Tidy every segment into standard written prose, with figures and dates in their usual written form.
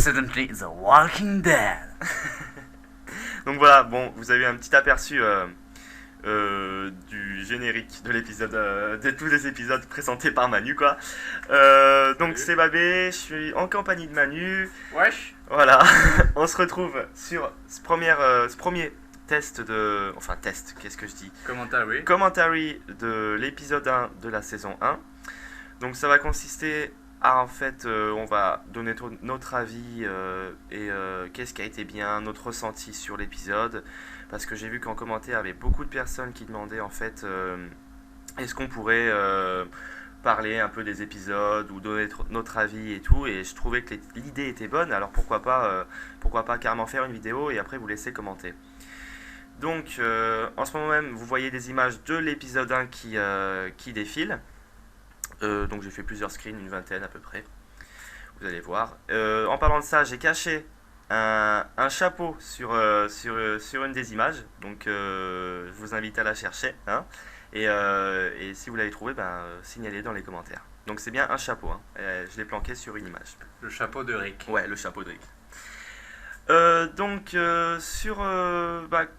Suddenly The Walking Dead. Donc voilà, bon, vous avez eu un petit aperçu du générique de l'épisode, de tous les épisodes présentés par Manu, quoi. Donc c'est Babé, je suis en compagnie de Manu. Wesh. Voilà, on se retrouve sur ce premier test de... Enfin test, qu'est-ce que je dis ? Commentary de l'épisode 1 de la saison 1. Donc ça va consister à, en fait, on va donner notre avis et qu'est-ce qui a été bien, notre ressenti sur l'épisode. Parce que j'ai vu qu'en commentaire, il y avait beaucoup de personnes qui demandaient, en fait, est-ce qu'on pourrait parler un peu des épisodes ou donner notre avis et tout. Et je trouvais que l'idée était bonne, alors pourquoi pas carrément faire une vidéo et après vous laisser commenter. Donc, en ce moment même, vous voyez des images de l'épisode 1 qui défilent. Donc j'ai fait plusieurs screens, une vingtaine à peu près. Vous allez voir. En parlant de ça, j'ai caché un chapeau sur une des images. Donc je vous invite à la chercher. Hein. Et si vous l'avez trouvé, signalez dans les commentaires. Donc c'est bien un chapeau. Hein. Je l'ai planqué sur une image. Le chapeau de Rick. Ouais, le chapeau de Rick.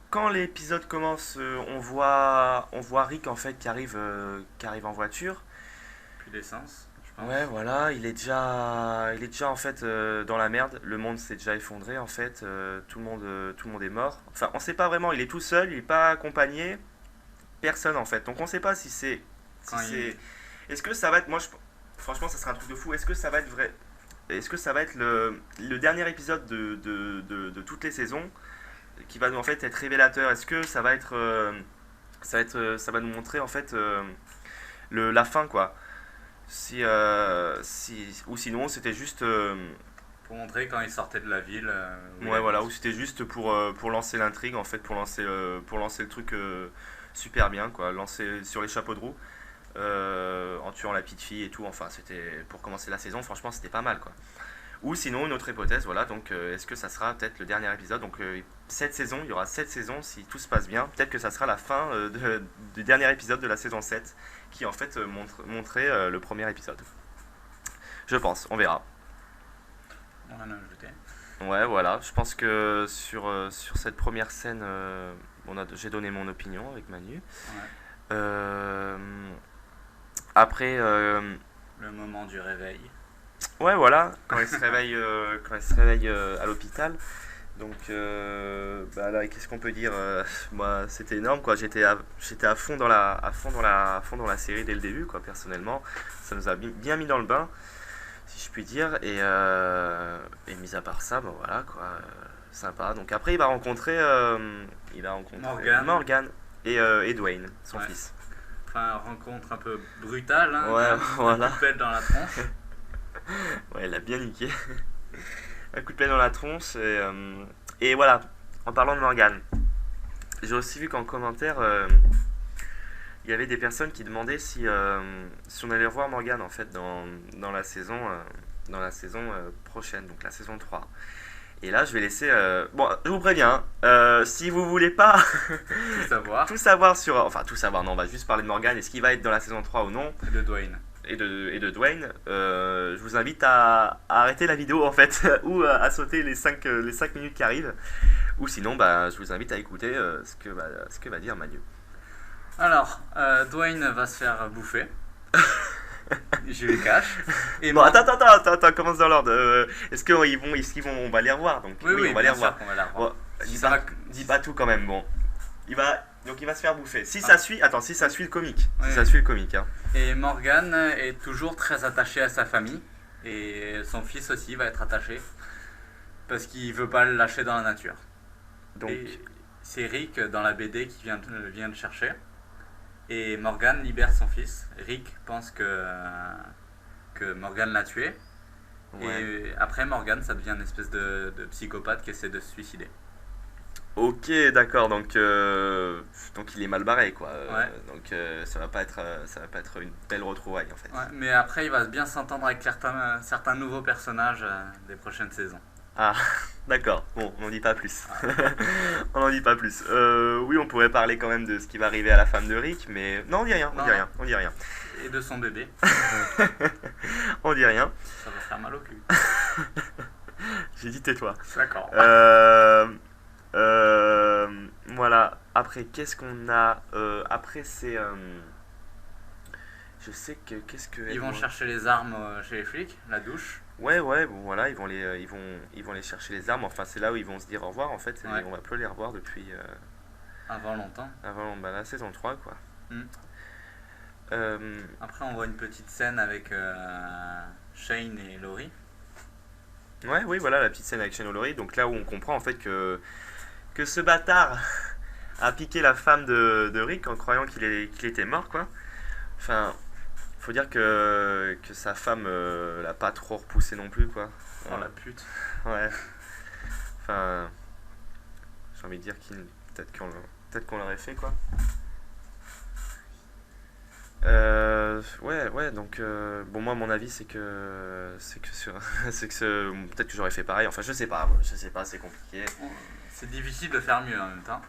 Quand l'épisode commence, on voit Rick en fait qui arrive en voiture. Plus d'essence, je pense. Ouais, voilà, il est déjà en fait dans la merde. Le monde s'est déjà effondré en fait. Tout le monde est mort. Enfin, on sait pas vraiment. Il est tout seul, il est pas accompagné. Personne en fait. Donc on sait pas si c'est. Est-ce que ça va être. Franchement, ça serait un truc de fou. Est-ce que ça va être vrai? Est-ce que ça va être le dernier épisode de toutes les saisons qui va en fait être révélateur? Est-ce que ça va être ça va nous montrer en fait la fin, quoi? Ou sinon c'était juste pour montrer quand il sortait de la ville. Ouais, voilà, ou c'était juste pour lancer l'intrigue en fait, pour lancer le truc super bien, quoi, lancer sur les chapeaux de roue. En tuant la petite fille et tout, enfin c'était pour commencer la saison, franchement c'était pas mal, quoi. Ou sinon une autre hypothèse, voilà, donc est-ce que ça sera peut-être le dernier épisode, donc cette saison, il y aura 7 saisons si tout se passe bien, peut-être que ça sera la fin du dernier épisode de la saison 7 qui en fait montrait le premier épisode. Je pense, on verra. On en a ajouté. Ouais, voilà, je pense que sur cette première scène, j'ai donné mon opinion avec Manu. Ouais. Après, le moment du réveil. Ouais, voilà, quand il se réveille, à l'hôpital. Donc, là, qu'est-ce qu'on peut dire? Moi, c'était énorme, quoi. J'étais à fond dans la série dès le début, quoi. Personnellement, ça nous a bien mis dans le bain, si je puis dire. Et mis à part ça, voilà, quoi. Sympa. Donc après, il va rencontrer Morgan et Dwayne, son fils. Enfin, rencontre un peu brutale, hein, ouais, voilà. Un coup de pelle dans la tronche. Ouais, il a bien niqué. Un coup de pelle dans la tronche. Et voilà, en parlant de Morgan, j'ai aussi vu qu'en commentaire, il y avait des personnes qui demandaient si on allait revoir Morgan en fait dans la saison prochaine, donc la saison 3. Et là, je vais laisser... je vous préviens, si vous voulez pas tout savoir sur... Enfin, tout savoir, non, on va juste parler de Morgan et ce qui va être dans la saison 3 ou non. Et de Dwayne. Et de Dwayne, je vous invite à arrêter la vidéo, en fait, ou à sauter les 5 minutes qui arrivent. Ou sinon, je vous invite à écouter ce que va dire Manu. Alors, Dwayne va se faire bouffer. Je les cache. Et bon, attends, commence dans l'ordre. On va les revoir, donc oui, on va les revoir. On va les revoir. Bon, dis pas tout quand même. Bon, il va se faire bouffer. Si ça suit le comique. Oui. Si ça suit le comique, hein. Et Morgan est toujours très attaché à sa famille et son fils aussi va être attaché parce qu'il veut pas le lâcher dans la nature. Donc c'est Rick dans la BD qui vient le chercher. Et Morgan libère son fils. Rick pense que Morgan l'a tué. Ouais. Et après Morgan, ça devient une espèce de psychopathe qui essaie de se suicider. Ok, d'accord. Donc il est mal barré, quoi. Ouais. Donc ça va pas être une belle retrouvaille, en fait. Ouais, mais après, il va bien s'entendre avec certains nouveaux personnages des prochaines saisons. Ah, d'accord. Bon, on n'en dit pas plus. On n'en dit pas plus. Oui, on pourrait parler quand même de ce qui va arriver à la femme de Rick, mais non, on dit rien. Et de son bébé. On dit rien. Ça va faire mal au cul. J'ai dit tais-toi. D'accord. Voilà. Après, qu'est-ce qu'on a après, c'est... je sais que... Qu'est-ce que... Ils vont chercher les armes chez les flics, la douche. Ouais, bon, voilà, ils vont les chercher les armes. Enfin, c'est là où ils vont se dire au revoir, en fait. Ouais. On va plus les revoir depuis... Avant longtemps. Avant la saison 3, quoi. Après, on voit une petite scène avec Shane et Laurie. Ouais, oui, voilà, la petite scène avec Shane et Laurie. Donc là où on comprend, en fait, que ce bâtard a piqué la femme de Rick en croyant qu'il était mort, quoi. Enfin... Faut dire que sa femme l'a pas trop repoussé non plus, quoi. Oh la pute. Ouais. Enfin, j'ai envie de dire peut-être qu'on l'aurait fait, quoi. Ouais, donc bon, moi mon avis c'est que peut-être que j'aurais fait pareil. Enfin, je sais pas, c'est compliqué. C'est difficile de faire mieux en même temps.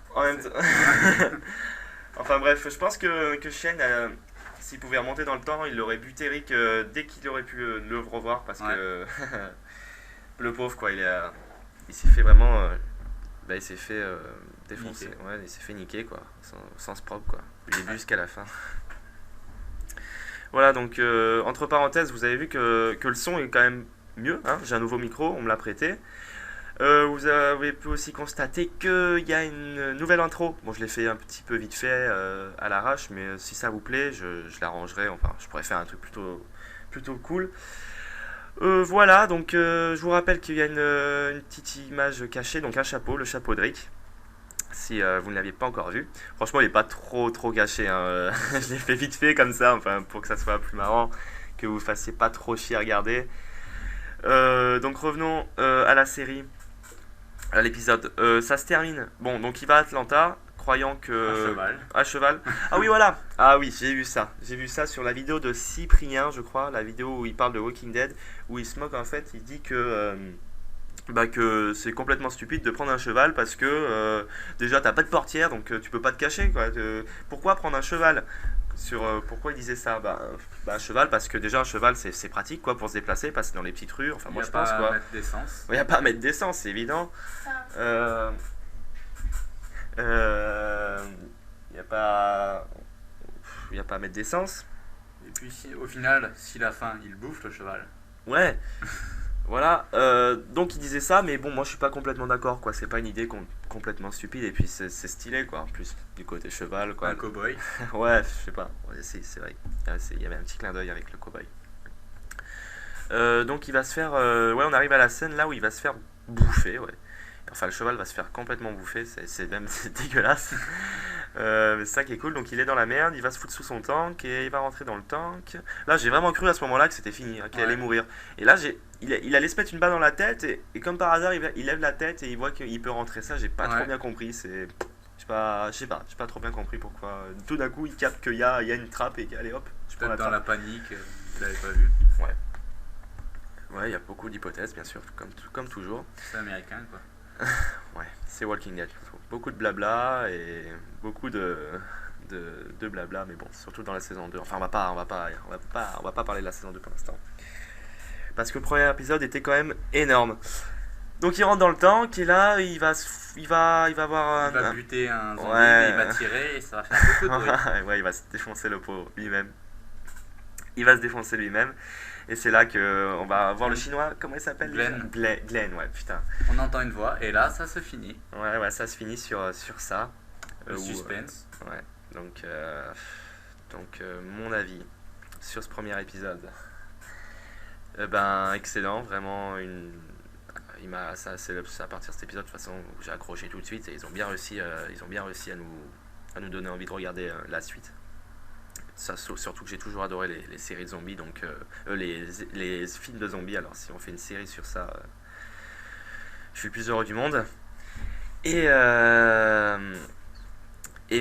Enfin bref, je pense que Shane s'il pouvait remonter dans le temps, il aurait buté Rick dès qu'il aurait pu le revoir, parce que le pauvre, quoi, il s'est fait vraiment il s'est fait défoncer. Ouais, il s'est fait niquer, quoi, sans propre, quoi, du début jusqu'à la fin. Voilà, donc entre parenthèses, vous avez vu que le son est quand même mieux, hein. J'ai un nouveau micro, on me l'a prêté. Vous avez pu aussi constater qu'il y a une nouvelle intro. Bon, je l'ai fait un petit peu vite fait à l'arrache, mais si ça vous plaît, je l'arrangerai. Enfin, je pourrais faire un truc plutôt cool. Voilà, donc je vous rappelle qu'il y a une petite image cachée, donc un chapeau, le chapeau de Rick. Si vous ne l'aviez pas encore vu. Franchement, il n'est pas trop caché, hein. Je l'ai fait vite fait comme ça, enfin, pour que ça soit plus marrant, que vous ne fassiez pas trop chier à regarder. Donc revenons à la série. À l'épisode, ça se termine. Bon, donc il va à Atlanta, croyant que... À cheval. Ah oui, voilà. Ah oui, j'ai vu ça sur la vidéo de Cyprien, je crois, la vidéo où il parle de Walking Dead, où il se moque, en fait, il dit que c'est complètement stupide de prendre un cheval parce que déjà t'as pas de portière, donc tu peux pas te cacher, quoi. Pourquoi prendre un cheval? Pourquoi il disait ça? Un cheval, parce que déjà un cheval c'est pratique, quoi, pour se déplacer, passer dans les petites rues, enfin moi je pense, quoi. Il n'y a pas à mettre d'essence, c'est évident. Il n'y a pas à mettre d'essence. Et puis au final, s'il a faim, il bouffe le cheval. Ouais. Voilà, donc il disait ça, mais bon, moi je suis pas complètement d'accord, quoi. C'est pas une idée complètement stupide, et puis c'est stylé, quoi. En plus, du côté cheval, quoi. Un cow-boy. Ouais, je sais pas, ouais, c'est vrai. Il y avait un petit clin d'œil avec le cow-boy. Donc il va se faire. On arrive à la scène là où il va se faire bouffer, ouais. Enfin, le cheval va se faire complètement bouffer, c'est dégueulasse. C'est ça qui est cool. Donc il est dans la merde, il va se foutre sous son tank et il va rentrer dans le tank. Là, j'ai vraiment cru à ce moment-là que c'était fini, hein, qu'il allait mourir. Et là, il allait se mettre une balle dans la tête et comme par hasard, il lève la tête et il voit qu'il peut rentrer. Ça, j'ai pas trop bien compris. J'ai pas trop bien compris pourquoi. Tout d'un coup, il capte qu'il y a une trappe et allez hop. Peut-être dans la panique, il l'avait pas vu. Ouais, il y a beaucoup d'hypothèses, bien sûr, comme toujours. C'est américain, quoi. Ouais, c'est Walking Dead. Beaucoup de blabla et beaucoup de blabla, mais bon, surtout dans la saison 2. Enfin, on va pas parler de la saison 2 pour l'instant. Parce que le premier épisode était quand même énorme. Donc il rentre dans le tank et là, il va avoir il va buter un zombie, et il va tirer et ça va faire beaucoup de bruit. Ouais, il va se défoncer le pauvre lui-même. Il va se défoncer lui-même. Et c'est là qu'on va voir le chinois, comment il s'appelle? Glenn, ouais, putain. On entend une voix, et là, ça se finit. Ouais, ça se finit sur ça. Le suspense. Ouais, donc mon avis sur ce premier épisode. Excellent, vraiment c'est à partir de cet épisode, de toute façon, j'ai accroché tout de suite, et ils ont bien réussi à nous donner envie de regarder la suite. Ça, surtout que j'ai toujours adoré les séries de zombies, donc les films de zombies. Alors si on fait une série sur ça, je suis le plus heureux du monde. Et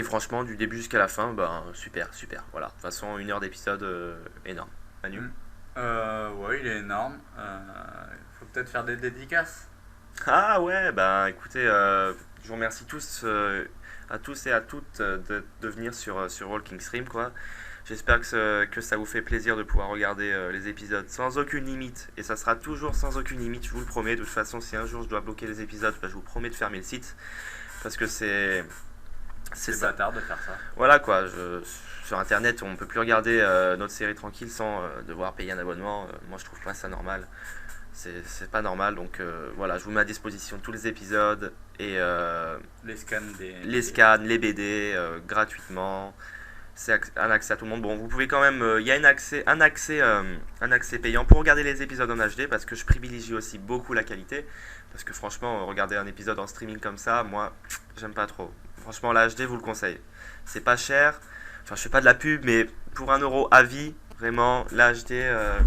franchement, du début jusqu'à la fin, super. Voilà, de toute façon, 1 heure d'épisode, énorme. Manu? Ouais, il est énorme. Faut peut-être faire des dédicaces. Ah ouais, écoutez, je vous remercie tous, à tous et à toutes, de venir sur Walking Stream, quoi. J'espère que ça vous fait plaisir de pouvoir regarder les épisodes sans aucune limite. Et ça sera toujours sans aucune limite, je vous le promets. De toute façon, si un jour je dois bloquer les épisodes, je vous promets de fermer le site. Parce que c'est bâtard de faire ça. Voilà quoi, sur internet on peut plus regarder notre série tranquille sans devoir payer un abonnement. Moi je trouve pas ça normal. C'est pas normal, donc voilà, je vous mets à disposition tous les épisodes et les scans, les BD gratuitement. C'est un accès à tout le monde. Bon, vous pouvez quand même, il y a un accès payant pour regarder les épisodes en HD parce que je privilégie aussi beaucoup la qualité. Parce que franchement, regarder un épisode en streaming comme ça, moi, j'aime pas trop. Franchement, la HD, vous le conseille. C'est pas cher. Enfin, je fais pas de la pub, mais pour 1 euro à vie, vraiment, la HD,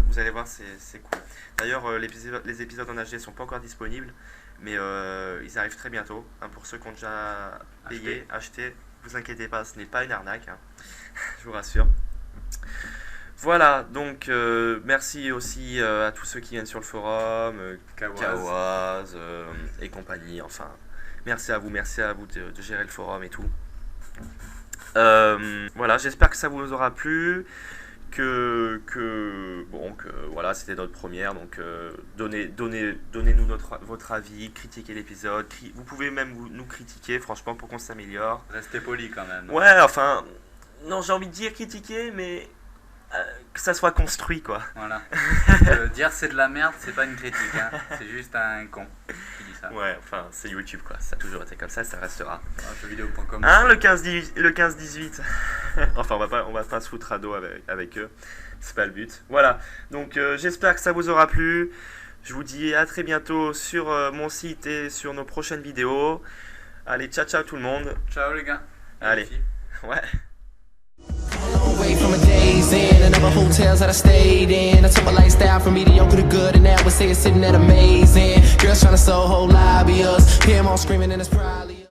vous allez voir, c'est cool. D'ailleurs, les épisodes en HD sont pas encore disponibles, mais ils arrivent très bientôt. Hein, pour ceux qui ont déjà payé, acheté, vous inquiétez pas, ce n'est pas une arnaque. Hein. Je vous rassure. Voilà, donc merci aussi à tous ceux qui viennent sur le forum, Kawaz et compagnie. Enfin, merci à vous de gérer le forum et tout. Voilà, j'espère que ça vous aura plu. Voilà, c'était notre première, donc donnez-nous votre avis, critiquez l'épisode, vous pouvez même nous critiquer, franchement, pour qu'on s'améliore. Restez poli quand même. Ouais, enfin, non, j'ai envie de dire critiquer, mais que ça soit construit, quoi. Voilà. Dire c'est de la merde, c'est pas une critique, hein. C'est juste un con qui dit ça. Ouais, enfin, c'est YouTube, quoi. Ça a toujours été comme ça restera. Jeuxvideo.com. Hein, le 15-18. Enfin, on va pas se foutre à dos avec eux. C'est pas le but. Voilà. Donc, j'espère que ça vous aura plu. Je vous dis à très bientôt sur mon site et sur nos prochaines vidéos. Allez, ciao tout le monde. Ciao les gars. Allez. Ouais. Away from a day's end, and other hotels that I stayed in. I took my lifestyle from mediocre to good, and now I would say it's sitting at amazing. Girls tryna Soho lobby us, hear them all screaming, and it's probably